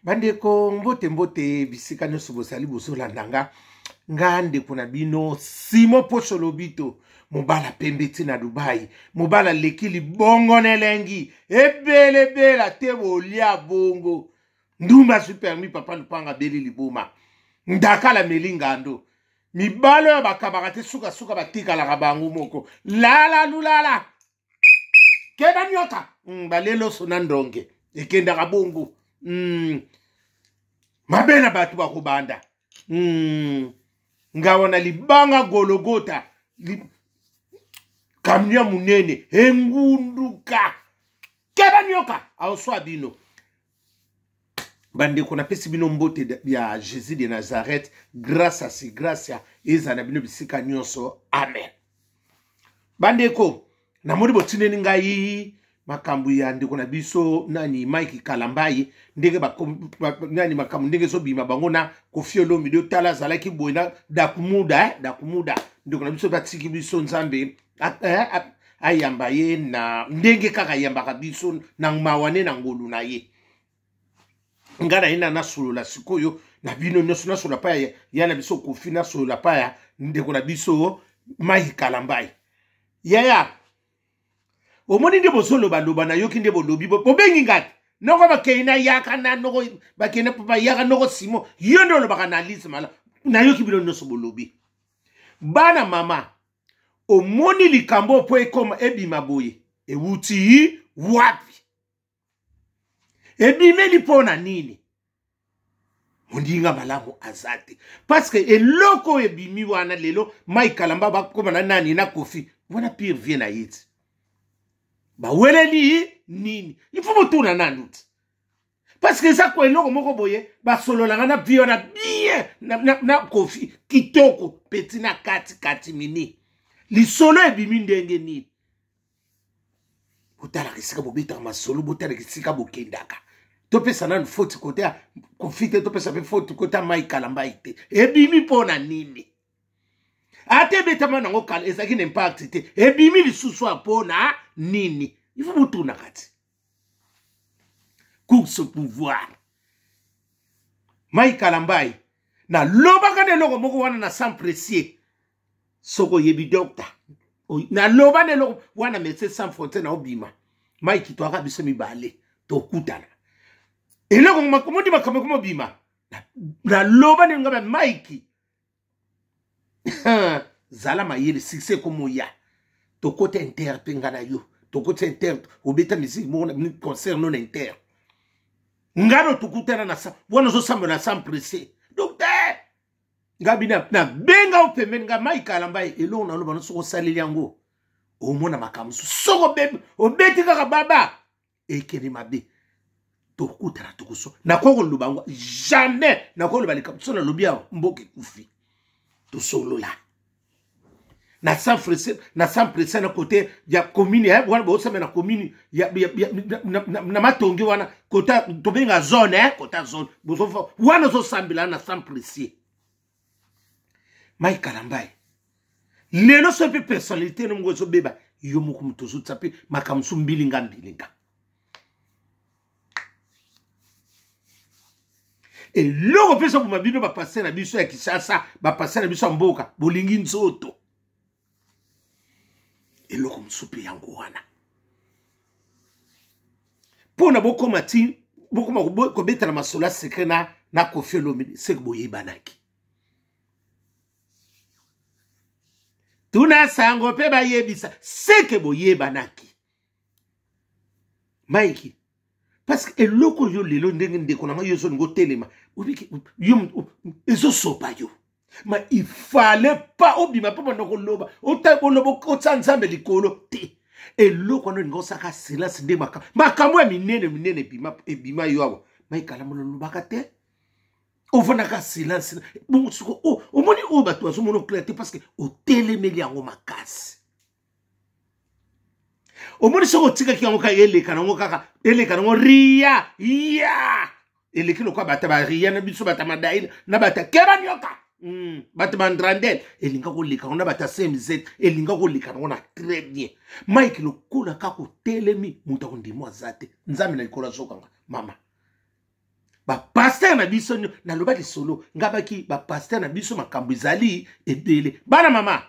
Bandeko mbote mbote bisika nyoso bosali bosolanda ngande kuna bino Simo Posholobito mobala pembeti na Dubai mobala lekili bongo nelengi ebele bela tebo lia bongo ndumba supermi papa lupanga beli liboma ndakala melingando mibalo ya bakabakate suka batika la kabangu moko lala lulala keda nyoka balelo sonandonge ekenda kabongo mabena batu bakubanda ngawana libanga Gologota kamnya munene engunduka keba nyoka auswa bino bande kona pesi bino mbote ya Jésus de Nazareth grâce à si grâce ya ezana bino bisika nyonso amen bandeko na modi botine ngai makambu ya ndeko na biso nani Mike Kalambai ndenge nani makambu ndenge so bima bangona kofiolo mido tala zalaki boina dakumuda ndeko na biso batiki biso nzambe ayamba ye na ndenge kaka yamba biso na mawane na ngolu na ye ngana ina na solo sikoyo na bino nyonso na solo pa ya na biso kofina solo pa ya ndeko na biso Mike Kalambai yaya omoni nde bosolo baloba na yoki nde bolobi bobengi ngati noko bakeina yaka na noko bakene papa yaka noko Simo yondo lo baka na liste mala na yoki bilo nyonso bolobi bana mama omoni likambo po ekoma ebima boye ewuti wapi ebimeli pona nini mondinga malamu azate parce que eloko ebimi wana lelo Mike Kalamba bakoma na nani na Kofi wana pire vient na yiti ba weleli nini il faut retourner nanduti parce que ça ko eloko moko boye ba solo la na bio na bien na Kofi kitoko petit na kati mini li solo ebimi ndenge ni utala kisika bobita masolo botala kisika bokendaka to pesa na faute côté Kofi te to pesa be faute côté Mike Kalamba ite ebimi pona nini ate betama nango kala ezaki n'impact te ebimi lisusu apona nini il faut mutuna kati course pouvoir Mike Kalambai na loba kane loko moko wana na sans précier soko yebi docteur na loba ne loko wana médecin sans frontières na obima Mike to aka biso mibale to kutana eloko makomodi makamoko bima na loba ne ngaba Mike zala mayele succès comme ya to côté inter pengana yo to côté inter obeta musique mon concert non inter ngaro to kutana na sa wana zo samba na sans pressé donc ngabina na benga opemeni nga Mike Kalambai elo na loba no so saleli yango o mona makamusu soko bebe obeti kaka baba ekeni mabe to kutana to kuso na koko lubango jamais na koko balika so na lobia mboke kufi to solo la na sans pressé na côté ya commune wana bo sema na commune ya na matongi wana kota to benga zone kota zone bo wana zo sambila na sans pressé Mike Kalambai lelo so pe personnalité no ngozo beba yo muku mtozo tsapi makamsu mbilinga et loko pesa pour mabino ba passer na biso ya Kinshasa ba passer na biso mboka bolingi nzoto et loko msupi yango wana pona boko mati boko ko beta na masola secret na Kofi Olomide sek boye banaki tuna sango pe ba yebisa sek boye banaki Mike parce que eloko yo lelo ndenge ndeko na yo so ngo telema ubiki yo ezo sopa yo ma il fallait pas obima pa ndoko loba otabolobo otsanzambe likolo te eloko no ngo saka silence nde makamwe minene bima yo awo Mike Kalamba lobaka te ovona ka silence bon suko omoni oba to aso mono clair te parce que otelemeli yango makasi omoni soko tika ki yango ka eleka nango kaka eleka nango ria ya eleki lokwa bata ba ria na biso bata madaila na bata keba nyoka bata bandrandel elinga ko leka na bata semz elinga ko leka nango na très bien Mike lokola ka ko telemi muta ko ndimo azate nzambe na likola sokanga mama ba pasteur na biso na loba solo ngabaki ba pasteur na biso makambo ezali ebele bana mama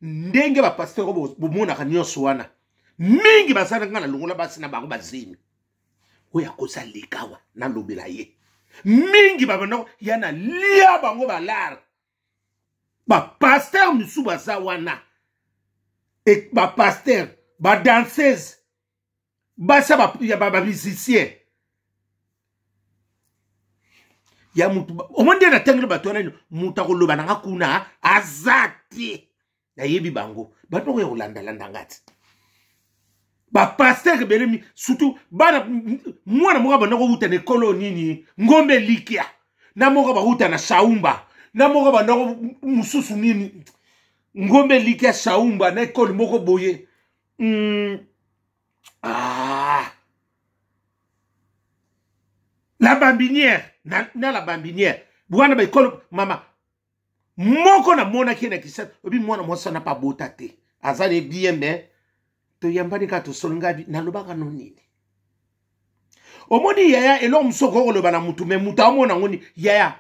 ndenge ba pasteur bomona ka nyonso wana mingi basala ngana longola basi na bango bazimi oya kosa lekawa na lobela ye mingi babana yana lia bango balar ba pasteur musu baza wana et ba pasteur ba danseuse basa ba musicien ya mutu omonde na tengelo bato na muta ko loba na kuna azati ya yebi bango bato ko yolanda landa ngati ba pasteur belemi surtout bana mwana moko bana ko uta ne kolonini ngombe likia na moko ba uta na shaumba na moko bana ko mususu nini ngombe likia shaumba na ekolo moko boye la bambinière na la bambinière bwana ba ekolo mama moko na mona kina kisa obi mwana mwa na pa bota te azali bien mais to yambani ka to solonga na lobaka no nini omoni yaya elo msoko ko loba na mutu me muta omona ngoni yaya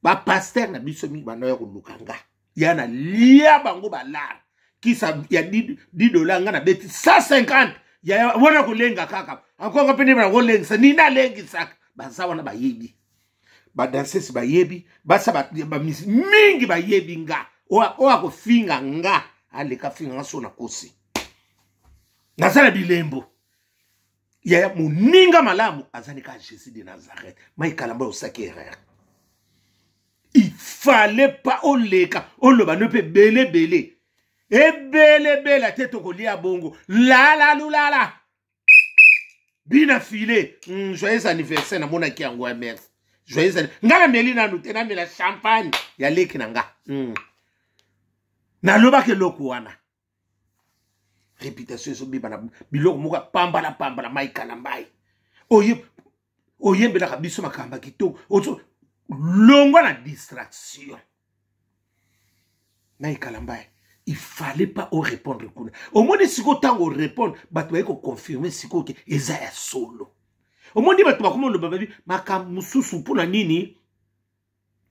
ba pasteur na biso mi bana ya kulukanga yana lia bango balar kisa ya $10 nga na beti 150 yaya wana kulenga kaka encore pene ba kolenga ni na lengi sak bazawa na bayebi ba danseuse bayebi basa ba mingi bayebi nga o ko finga nga aleka finga so na kosi nazala bilembo ya muninga malamu azani ka Jésus de Nazareth maikalamba osaki erreur il fallait pas oleka oloba ne pe bele bele e bele bele tete ko lia bongo la bina filé joyeux anniversaire na mona ki yango mère joyeux ngala melina no tena mela champagne ya leki nanga na loba ke lokuana réputation so biba na biloko moka pambala maikala mbai oyembe na biso makamba kitoko ozo longo na distraction maikala mbai il fallait pas au répondre kuna au moins siko tango répondre bato ba ko confirmer siko ke eza ya solo au moins bato ba komo loba babi makam mususu puna nini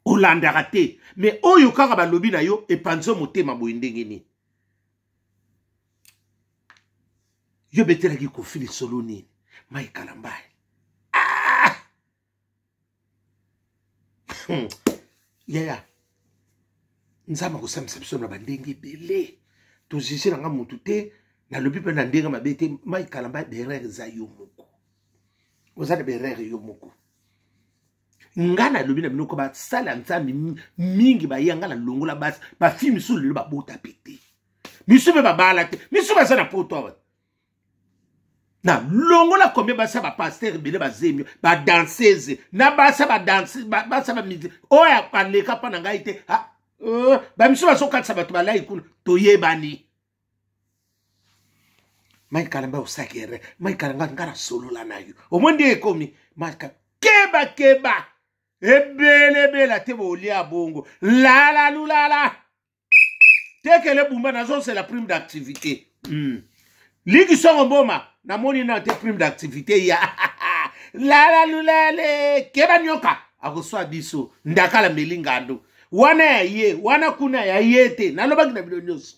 olanda raté mais oyo kaka ba lobi na yo e panzo motema boyindenge ni yo betela ki kofili solo nini maikala mbai yeah nzama ko samisa biso na bandenge belé to jiji na mutu te na lobi pe na ndenga mabete maikala mbai derrière za yo moko oza de derrière yo moko ngana lobi na binoko ba sala nzambi mingi ba yanga na longola ba film sur le ba bota pété misu be ba bala te misu ba sana poto na longola combien ba sa ba pasteur bele ba zemio ba danseuse na ba sa ba danse ba sa ba midi oya paleka pa na ngai te ba misu ba so katsa ba to balai kuna to yebani maikala mba usakere maikala ngara solo la nayo omondi ekomi maika keba ebele te bolia bongo la tekele bumba nazo c'est la prime d'activité ligi songo mboma na moni na te prime d'activité ya la keba nyoka akoswa biso ndakala melingando wana ya ye wana kuna ya yete naloba kina bilonyoso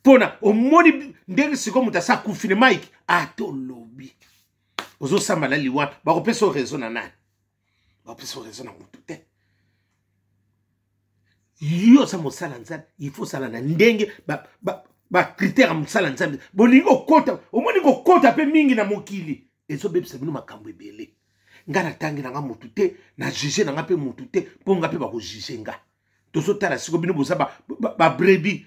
pona omoni ndenge siko mutasa kufine mike ato lobi ozo samba na liwa bako peso raison na nani bako peso raison na mutu te yo sa mosala nzambe il faut sala na ndenge ba critère mosala nzambe bolingo kota omoni ko kota pe mingi na mokili ezo bebisa bino makambo ebele ngana tangi na nga mutu te na juger na nga pe mutu te ponga pe bako juger nga tozo tala siko bino boza ba brebis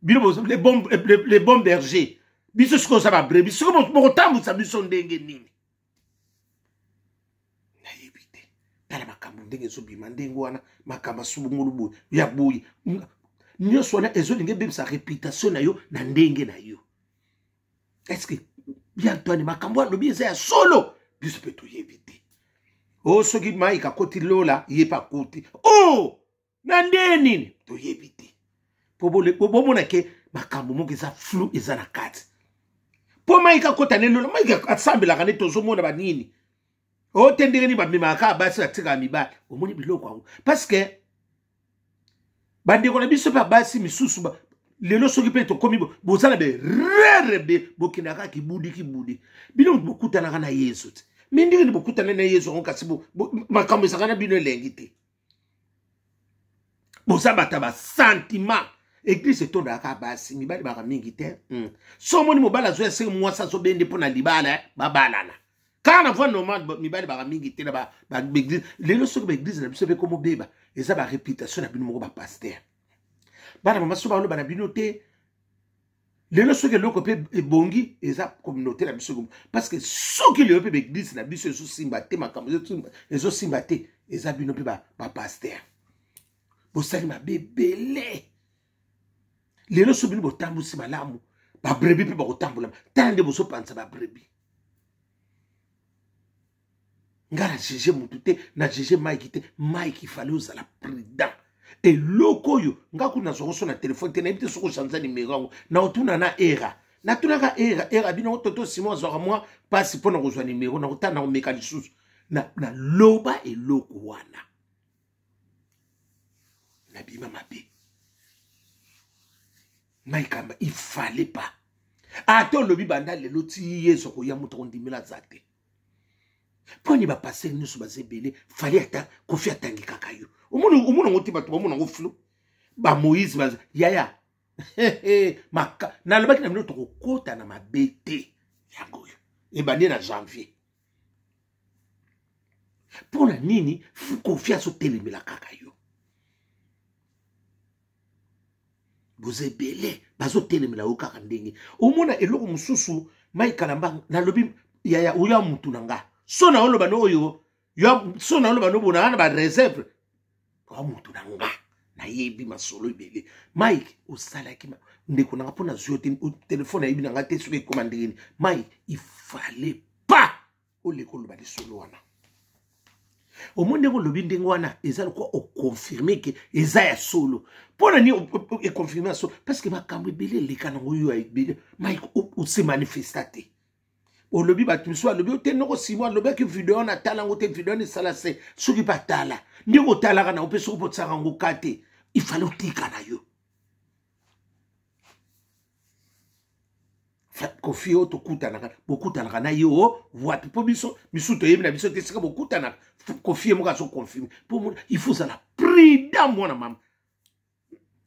bino boza les bons bergers biso siko za ba brebis siko moko tambusa biso ndenge nini na yebite tala makambo ndenge zo bima ndenge wana makamba subungulu boy ya boy nyonso wana ezo ndenge bebisa réputation na yo na ndenge na yo est-ce que bien toi ni makambo alobi eza ya solo biso pe to yebite o soki maika koti lola yepa koti na ndeni to yebite po mona ke makambo moko eza flou eza na kati po maika kota nelo maika asambela kane tozomona banini o tendengeni ba mimaka basi atika mibala omoni biloko yango parce que bandeko na biso pa basi misusu ba lelo soki pe to komi bozala be rerebe bokinaka kibudi bino bokutana na Yesu mindingi bokutana na Yesu on kasi makambo sakana bino elengite bozabata ba sentiment église tonda ka basi mibali ba mingi te so moni mobala zo ese mwasa zo bende pona libala babalana kana voix normal mibali ba mingi te na ba église lelo soki ba église na biso pe komo beba eza ba réputation na bino moko ba pasteur bana mama so ba lo bana bino te lelo soki loko pe ebongi eza communauté na biso parce que soki lelo pe ba église na biso ezo simba te makambo ezo simba te eza bino pe ba pasteur bosali mabebele lelo so bino botambusi malamu ba brebi pe ba kotambola tande boso panza ba brebi ngara juge mutu te na juge Mike te Mike fallait ozala prudent et lokoyo ngaku na zo na téléphone te na ibite soko chanza numéro na otuna na era na tunaka era bino toto Simon zo moi passe pona kozwa numéro na otana o meka lisusu na loba et loko wana na bima mabe Maïkamba, il fallait pas. Attends le bibanda le loti yeso ko ya muto ndimela zate. Poni ba passer nous baze belé, fallait ata kofi atangi kakayo. Omuno ngoti batu omuno ngoflu. Ba Moïse baza yaya. Maka na lobaki na mino to kota na mabete yango yo. E bandi na janvier. Pona nini kofi aso telemela kakayo. Boze belé bazo telemela okaka ndenge omona eloko mususu maikalamba na lobi ya uya mutu nanga so na oloba no oyo ya so na oloba no bona na ba réserve ko mutu nanga na yebi masolo ibele Mike osala ki ndeko nanga pona zote téléphone yebi nanga te suke komandeni Mike il fallait pas oleko loba de solo wana omonde ko lobi ndenge wana ezala ko o confirmer que eza ya solo pona ni e confirmer so parce que makambo ebele leka na oyo ebele Mike o se manifestate o lobi ba tuso lobi o te noko simo lobi ke video na tala ngote video ni sala se soki batala ndiko tala kana opeso ko potsaka ngokate il fallait otika na yo kofi o to kutana bokutana na yo wapi po biso misuto yebi na biso te sika bokutana kofi mo ka so confirmer pour il faut ça la prudent mona mama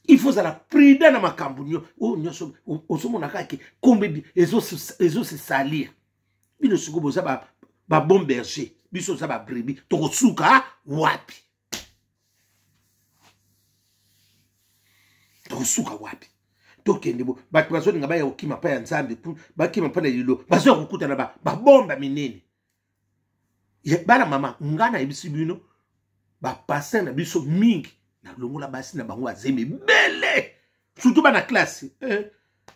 il faut ça la prudent na makambo nyo o nyoso o so mona kake kombe ezo se salir bino siko boza ba bon berger biso za ba brebi to kosuka wapi to kosuka wapi tokende bo batu bazoni ngaba ya okima pa ya nzambe bakima pa na lilo bazo kokutana ba bomba minene ye bana mama ngana ebisi bino ba passer na biso mingi na longola basi na bango azeme bele surtout bana classe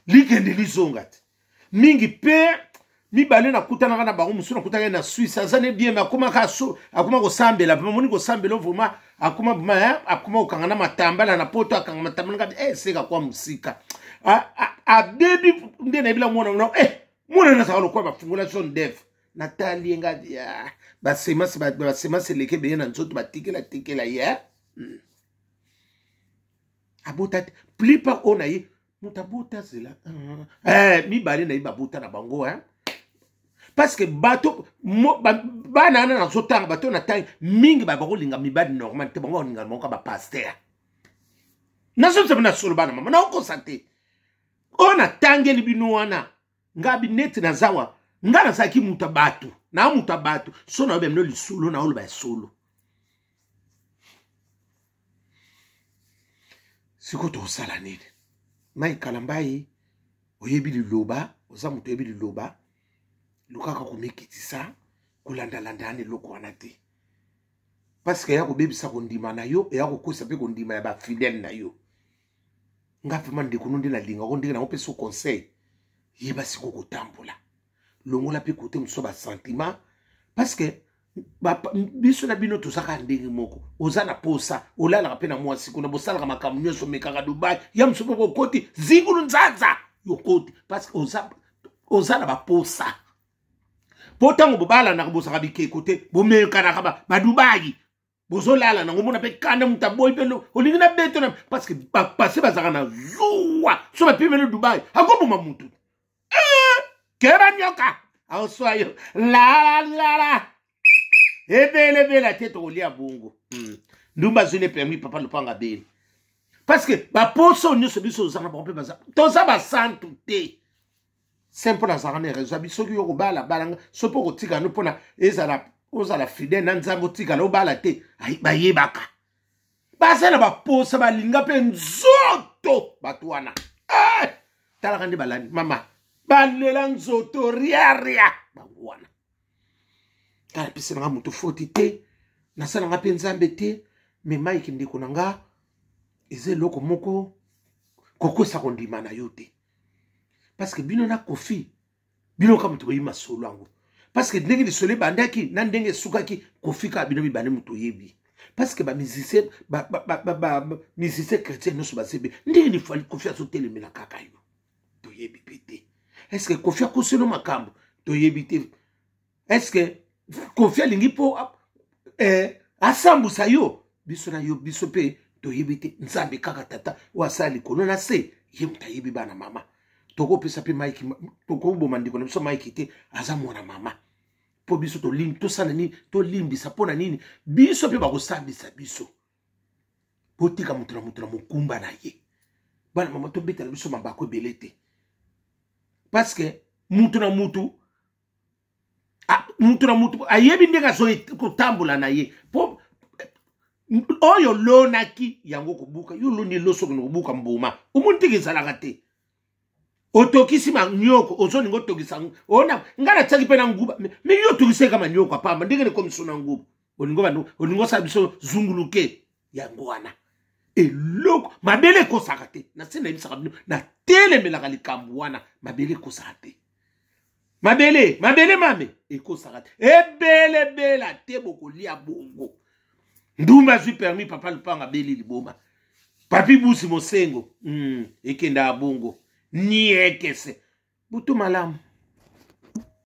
likende lizonga mingi pe mibale na kutana na bango musu na kutana na Suisse azane bien mais akoma kaso akoma ko sambela moni ko sambela vraiment akoma okangana matamba na poto akanga matamba ngabi seka kwa musika a debi ndena bila mwana no mwana na sakalo kwa bafungula zone dev Nathalie ngadi ya basema se leke be na nzoto batikela ya abota plipa ona yi mutabota zela mibale na ibabuta na bango parce que bato bana na zotanga bato na taille mingi ba bakolinga mibali normal te bango linga monka ba pasteur na so na solo bana mama na ko santé ona tangeli bino wana ngabi net na zawa ngana saki mutabatu na mutabatu so na bemno lisolo na oloba solo siko to sala nini mai kalambai oyebi liloba oza muto yebi liloba lukaka komekitisa kulanda ne loko wana te parce que ya ko bebisa ko ndima na yo ya ko kosa pe ko ndima ya ba fidèle na yo ngapi mande kunundi na linga ko ndinga na opeso conseil yeba siko ko tambola longola pe côté muso ba sentiment parce que biso na bino to saka ndenge moko oza na posa olala pe na mwasi kuna bosala makambo nyoso mekaka Dubai ya muso ko koti zingulu nzaza yo koti parce que oza ozala ba posa potango bobala na bosa kabike kote bomeka na kaba ba Dubai bozolala na ngomona pe kanda mutaboy pelo olingina beto na parce que ba passer bazaka na zuwa so ba pimelo Dubai akoboma mutu kera nyoka auswayo la ebele bela teto olia bongo ndumba zone permis papa lupanga bele parce que ba poso nyoso biso zana ba mpe baza toza ba santu te simple na zana rezo biso ki yoko bala balanga so poko tika no pona ezala ozala fidèle na nzambo tika lo bala te ai ba yebaka basa na ba posa ba linga pe nzoto batwana tala kandi balani mama balela nzoto ria bangwana kala pise nga mutu foti te nasala nga pe nzambe te me Mike ndeko nanga eze loko moko kokosa kondima na yo te parce que bino na kofi bino ka mutu yima solo ango parce que ndenge lisole bandaki na ndenge sukaki kofi ka bino bibane mutu yebi parce que ba musicien musicien chrétien no so basebe ndenge ni fali kofi aso telemela kaka yo to yebi pete est-ce que kofi akoseno makambo to yebi te est-ce que kofi alingi po asambusa yo biso na yo biso pe to yebite nzambe kaka tata wasali kono na se yemta yebi bana mama toko pesa pe Mike toko bo mandiko na biso Mike te azamona mama po biso to lim to sana ni to limbisa pona nini biso pe bakosambisa biso botika mutu na mokumba na ye bana mama to betela biso mabako belete parce que mutu na mutu ayebi ndenge so kotambola na ye po oyo lonaki yango kobuka yo loni loso kobuka mbuma umuntu ezalaka te otokisi manyoko ozoninga otokisa ona ngala tsaki pena nguba me yo tokise kama nyoko apamba ndenge ne komisona nguba oningo sa biso zunguluke yango wana eloko mabele kosaka te na sina ibisaka bino na telemelaka likambo wana mabele kosaka te mabele mame ekosaka te ebele bela te bokolia bongo ndumba zwi permis papa lupanga beli liboma papi busi mosengo ekenda bongo ni ekese butu malamu